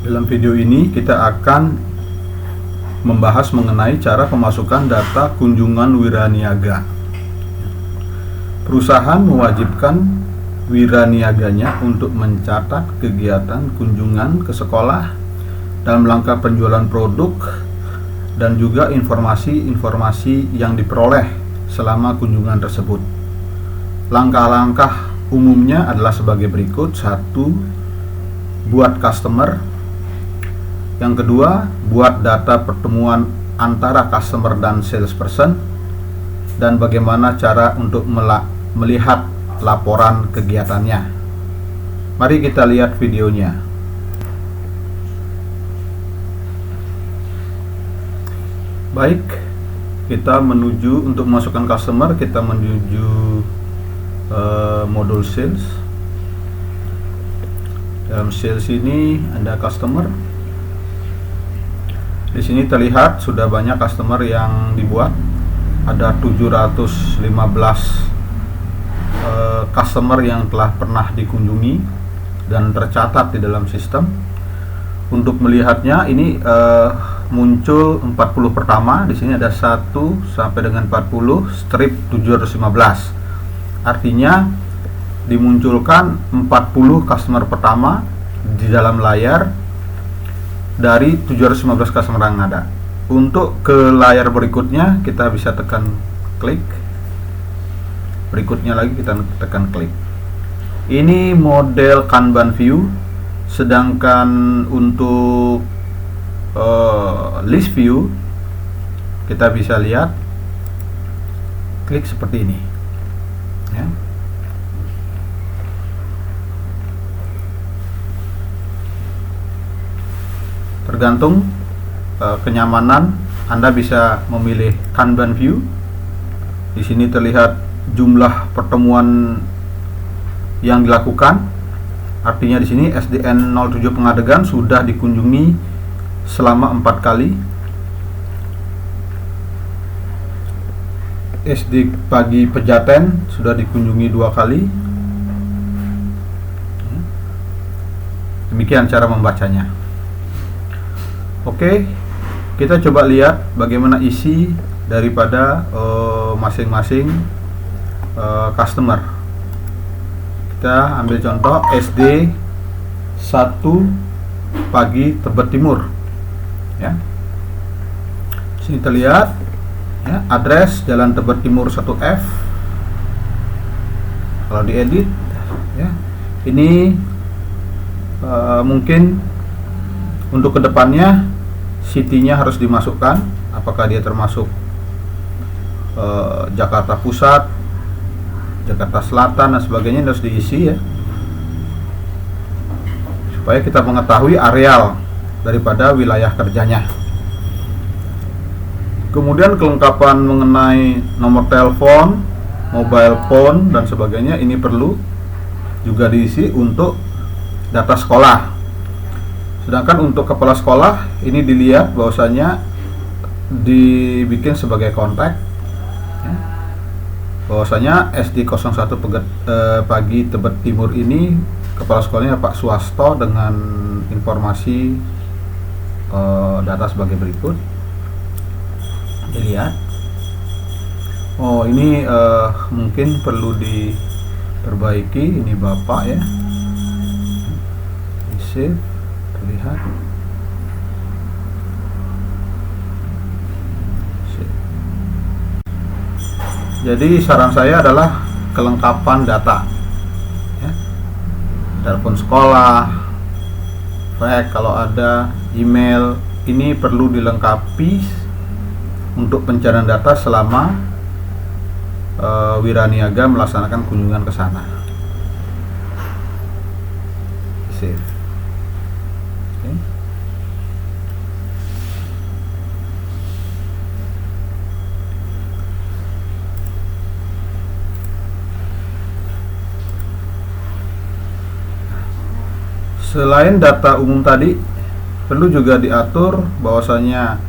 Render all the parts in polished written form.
Dalam video ini kita akan membahas mengenai cara pemasukan data kunjungan wiraniaga. Perusahaan mewajibkan wiraniaganya untuk mencatat kegiatan kunjungan ke sekolah dalam rangka penjualan produk dan juga informasi-informasi yang diperoleh selama kunjungan tersebut. Langkah-langkah umumnya adalah sebagai berikut. 1. Buat customer. Yang kedua, buat data pertemuan antara customer dan salesperson, dan bagaimana cara untuk melihat laporan kegiatannya. Mari kita lihat videonya. Baik, kita menuju untuk memasukkan customer, kita menuju modul sales. Dalam sales ini ada customer. Di sini terlihat sudah banyak customer yang dibuat. Ada 715 customer yang telah pernah dikunjungi dan tercatat di dalam sistem. Untuk melihatnya ini muncul 40 pertama. Di sini ada 1 sampai dengan 40 strip 715. Artinya dimunculkan 40 customer pertama di dalam layar dari 715 customer yang ada. Untuk ke layar berikutnya kita bisa tekan klik. Berikutnya lagi kita tekan klik. Ini model Kanban view. Sedangkan untuk list view kita bisa lihat klik seperti ini ya. Tergantung kenyamanan, Anda bisa memilih Kanban view. Di sini terlihat jumlah pertemuan yang dilakukan. Artinya di sini SDN 07 Pengadegan sudah dikunjungi selama 4 kali. SD Pagi Pejaten sudah dikunjungi 2 kali. Demikian cara membacanya. Oke, kita coba lihat bagaimana isi daripada masing-masing customer. Kita ambil contoh SD 1 Pagi Tebet Timur ya. Sini terlihat ya, address Jalan Tebet Timur 1F. Kalau diedit ya, ini mungkin untuk kedepannya city-nya harus dimasukkan, apakah dia termasuk Jakarta Pusat, Jakarta Selatan dan sebagainya, harus diisi ya, supaya kita mengetahui areal daripada wilayah kerjanya. Kemudian kelengkapan mengenai nomor telepon, mobile phone dan sebagainya, ini perlu juga diisi untuk data sekolah. Sedangkan untuk kepala sekolah ini dilihat bahwasanya dibikin sebagai kontak ya. Bahwasanya SD 01 Pagi Tebet Timur ini kepala sekolahnya Pak Suwasto dengan informasi data sebagai berikut. Dilihat. Oh, ini mungkin perlu diperbaiki. Ini Bapak ya. Save. Lihat. Jadi saran saya adalah kelengkapan data ya. Telepon sekolah, fax kalau ada, email, ini perlu dilengkapi untuk pencarian data selama wiraniaga melaksanakan kunjungan ke sana. Save. Selain data umum tadi, perlu juga diatur bahwasanya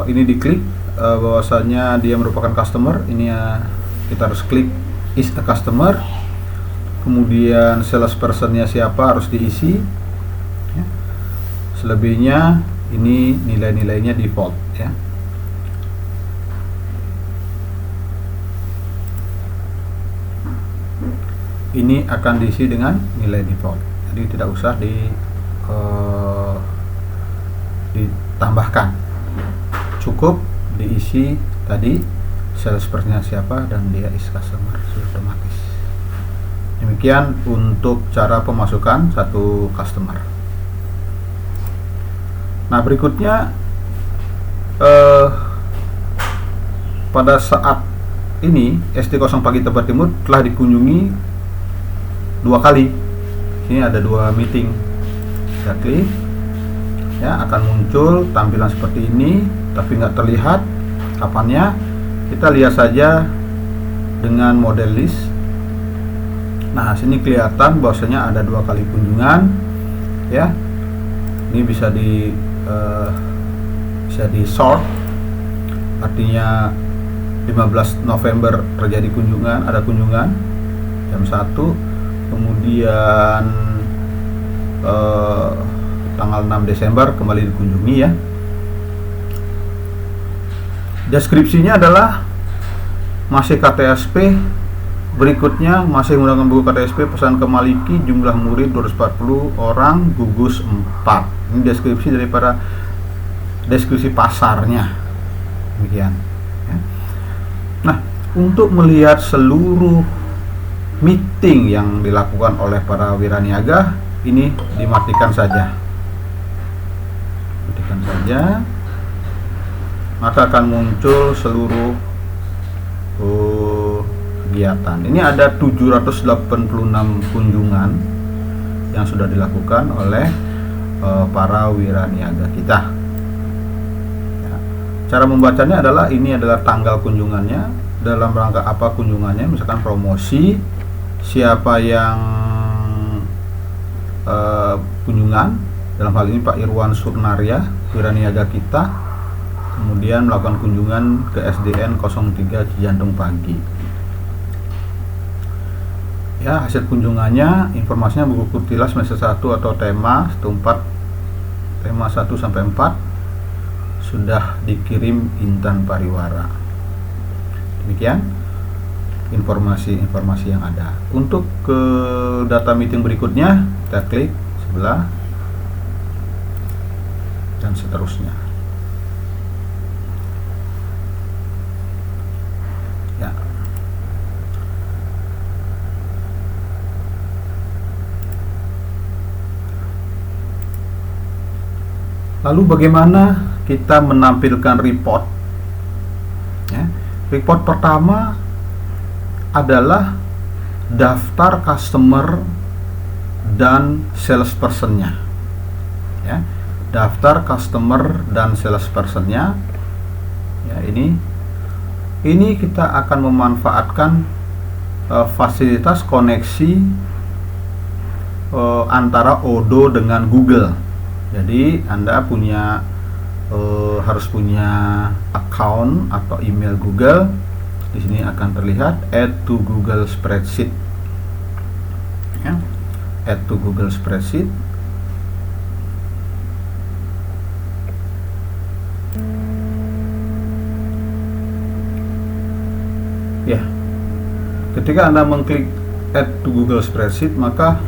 ini diklik bahwasanya dia merupakan customer. Ini ya, kita harus klik is a customer. Kemudian salespersonnya siapa harus diisi ya. Selebihnya ini nilai-nilainya default ya. Ini akan diisi dengan nilai default, jadi tidak usah ditambahkan, cukup diisi tadi salesperson siapa dan dia is customer, sudah otomatis. Demikian untuk cara pemasukan satu customer. Nah, berikutnya pada saat ini SD0 Pagi Tebet Timur telah dikunjungi 2 kali. Ini ada 2 meeting. Kita klik ya, akan muncul tampilan seperti ini, tapi nggak terlihat kapannya. Kita lihat saja dengan model list. Nah, sini kelihatan bahwasanya ada 2 kali kunjungan ya. Ini bisa di sort, artinya 15 November terjadi kunjungan, ada kunjungan jam 1, kemudian tanggal 6 Desember kembali dikunjungi ya. Deskripsinya adalah masih KTSP, berikutnya masih menggunakan buku KTSP, pesan ke Maliki, jumlah murid 240 orang, gugus 4. Ini deskripsi daripada deskripsi pasarnya, demikian ya. Nah, untuk melihat seluruh meeting yang dilakukan oleh para wiraniaga, ini dimatikan saja, maka akan muncul seluruh kegiatan. Ini ada 786 kunjungan yang sudah dilakukan oleh para wiraniaga kita ya. Cara membacanya adalah ini adalah tanggal kunjungannya, dalam rangka apa kunjungannya, misalkan promosi, siapa yang kunjungan, dalam hal ini Pak Irwan Surnaria, wiraniaga kita, kemudian melakukan kunjungan ke SDN 03 Cijantung Pagi ya. Hasil kunjungannya, informasinya buku Kurtilas semester 1 atau tema 1-4, tema 1-4 sudah dikirim Intan Pariwara. Demikian informasi-informasi yang ada. Untuk ke data meeting berikutnya, kita klik sebelah dan seterusnya ya. Lalu bagaimana kita menampilkan report ya? Report pertama adalah daftar customer dan salespersonnya ya. Daftar customer dan salespersonnya ya, ini kita akan memanfaatkan fasilitas koneksi antara Odoo dengan Google. Jadi Anda harus punya account atau email Google. Di sini akan terlihat add to Google Spreadsheet ya. Add to Google Spreadsheet. Ya, ketika Anda mengklik add to Google Spreadsheet, maka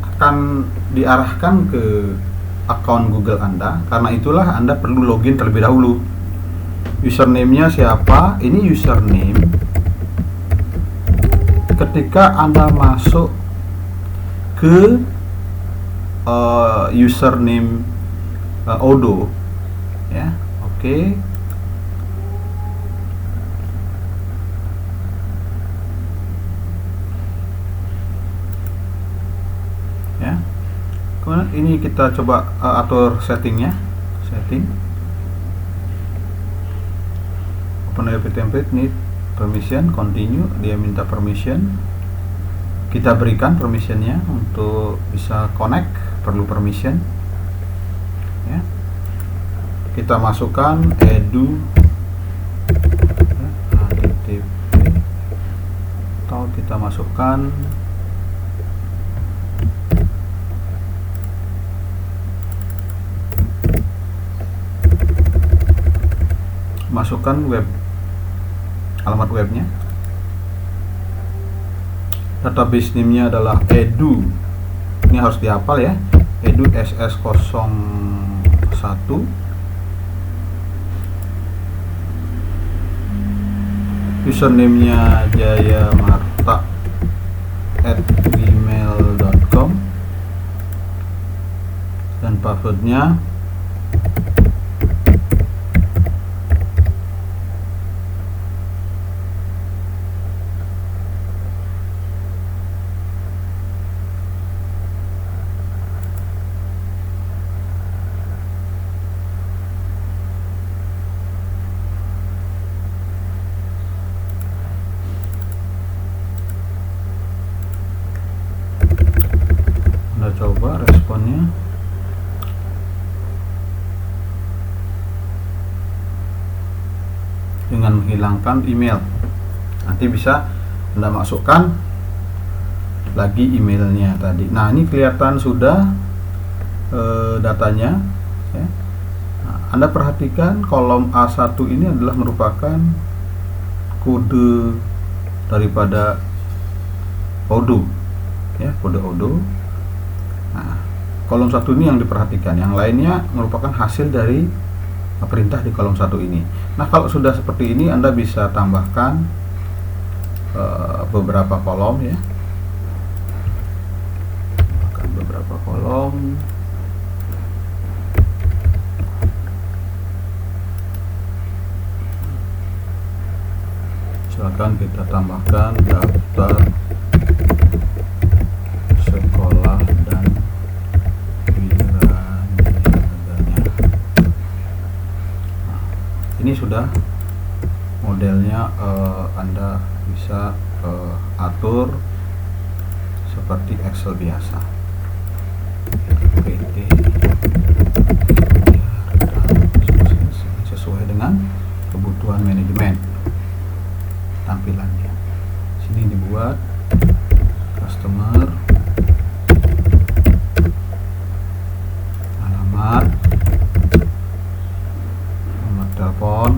akan diarahkan ke akun Google Anda. Karena itulah Anda perlu login terlebih dahulu. Username-nya siapa? Ini username. Ketika Anda masuk ke username Odoo ya, oke. Ya. Kemudian ini kita coba atur settingnya. Setting. Open WP template, need permission, continue. Dia minta permission. Kita berikan permissionnya untuk bisa connect, perlu permission. Ya. Kita masukkan edu http atau kita masukkan masukkan alamat webnya. Database name-nya adalah edu. Ini harus dihafal ya. Edu SS01. Username-nya jayamarta@gmail.com dan password-nya coba responnya. Dengan menghilangkan email, nanti bisa Anda masukkan lagi emailnya tadi. Nah, ini kelihatan sudah datanya ya. Nah, Anda perhatikan kolom A1 ini adalah merupakan kode daripada Odoo ya, kode Odoo. Nah, kolom 1 ini yang diperhatikan, yang lainnya merupakan hasil dari perintah di kolom 1 ini. Nah, kalau sudah seperti ini, Anda bisa tambahkan beberapa kolom ya. Tambahkan beberapa kolom. Silakan kita tambahkan daftar sekolah dan ini sudah modelnya. Anda bisa atur seperti Excel biasa. PT sesuai dengan kebutuhan manajemen tampilannya. Sini dibuat customer, alamat, nomor telepon,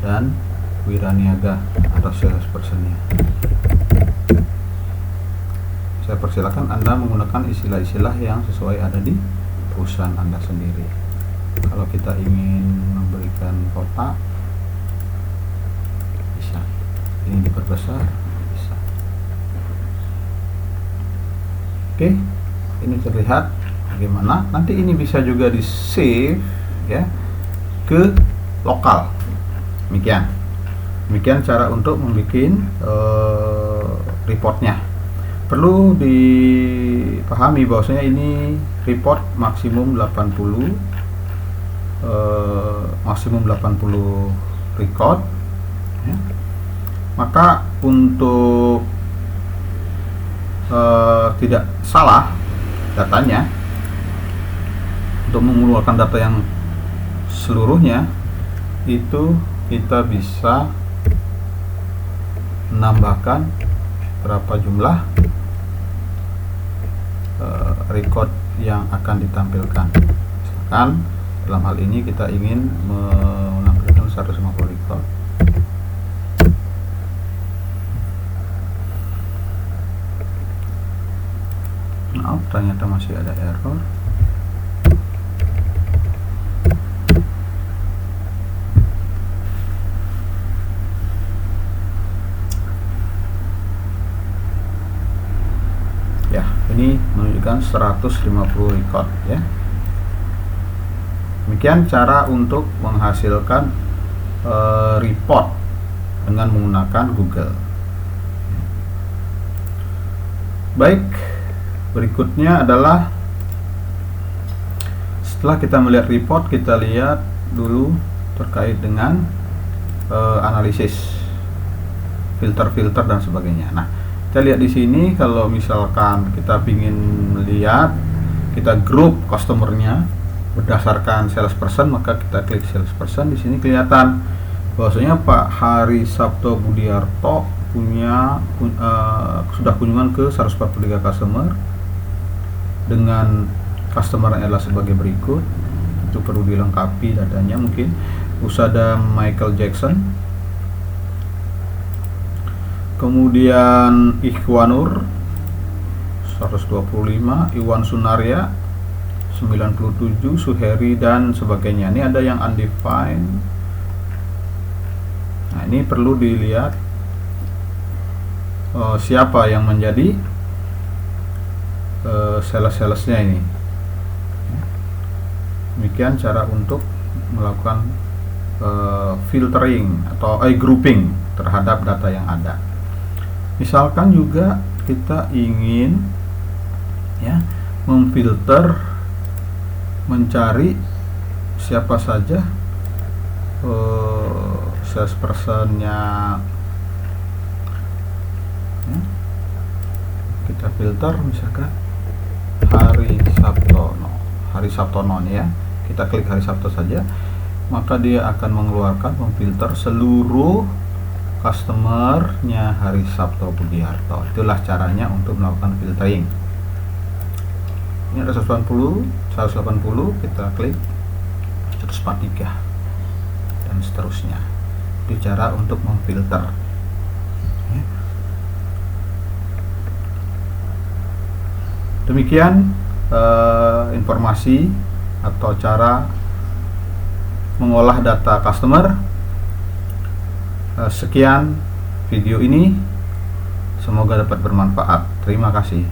dan wiraniaga atau salespersonnya. Saya persilakan Anda menggunakan istilah-istilah yang sesuai ada di perusahaan Anda sendiri. Kalau kita ingin memberikan kotak, bisa. Ini diperbesar, bisa. Oke, ini terlihat bagaimana. Nanti ini bisa juga di save ya ke lokal. Demikian cara untuk membuat reportnya. Perlu dipahami bahwasanya ini report maksimum 80 record ya. Maka untuk tidak salah datanya, untuk mengeluarkan data yang seluruhnya, itu kita bisa menambahkan berapa jumlah record yang akan ditampilkan. Misalkan dalam hal ini kita ingin menampilkan 150 record. Maaf, ternyata masih ada error. Ya, ini menunjukkan 150 record ya. Demikian cara untuk menghasilkan report dengan menggunakan Google. Baik, berikutnya adalah setelah kita melihat report, kita lihat dulu terkait dengan analisis, filter-filter dan sebagainya. Nah, kita lihat di sini, kalau misalkan kita ingin melihat, kita grup customernya berdasarkan salesperson, maka kita klik salesperson. Di sini kelihatan bahwasanya Pak Hari Sabto Budiarto sudah kunjungan ke 143 customer dengan customer adalah sebagai berikut. itu perlu dilengkapi datanya. Mungkin Usada Michael Jackson, kemudian Ikhwanur 125, Iwan Sunaria 97, Suheri dan sebagainya. Ini ada yang undefined. Nah, ini perlu dilihat siapa yang menjadi sales-salesnya ini. Demikian cara untuk melakukan filtering atau grouping terhadap data yang ada. Misalkan juga kita ingin ya memfilter, mencari siapa saja salespersonnya ya. Kita filter misalkan Hari Sabtono nih ya, kita klik Hari Sabtu saja, maka dia akan mengeluarkan, memfilter seluruh customernya Hari Sabto Budiarto. Itulah caranya untuk melakukan filtering. Ini ada 180, kita klik 143 dan seterusnya. Itu cara untuk memfilter. Demikian informasi atau cara mengolah data customer. Sekian video ini, semoga dapat bermanfaat. Terima kasih.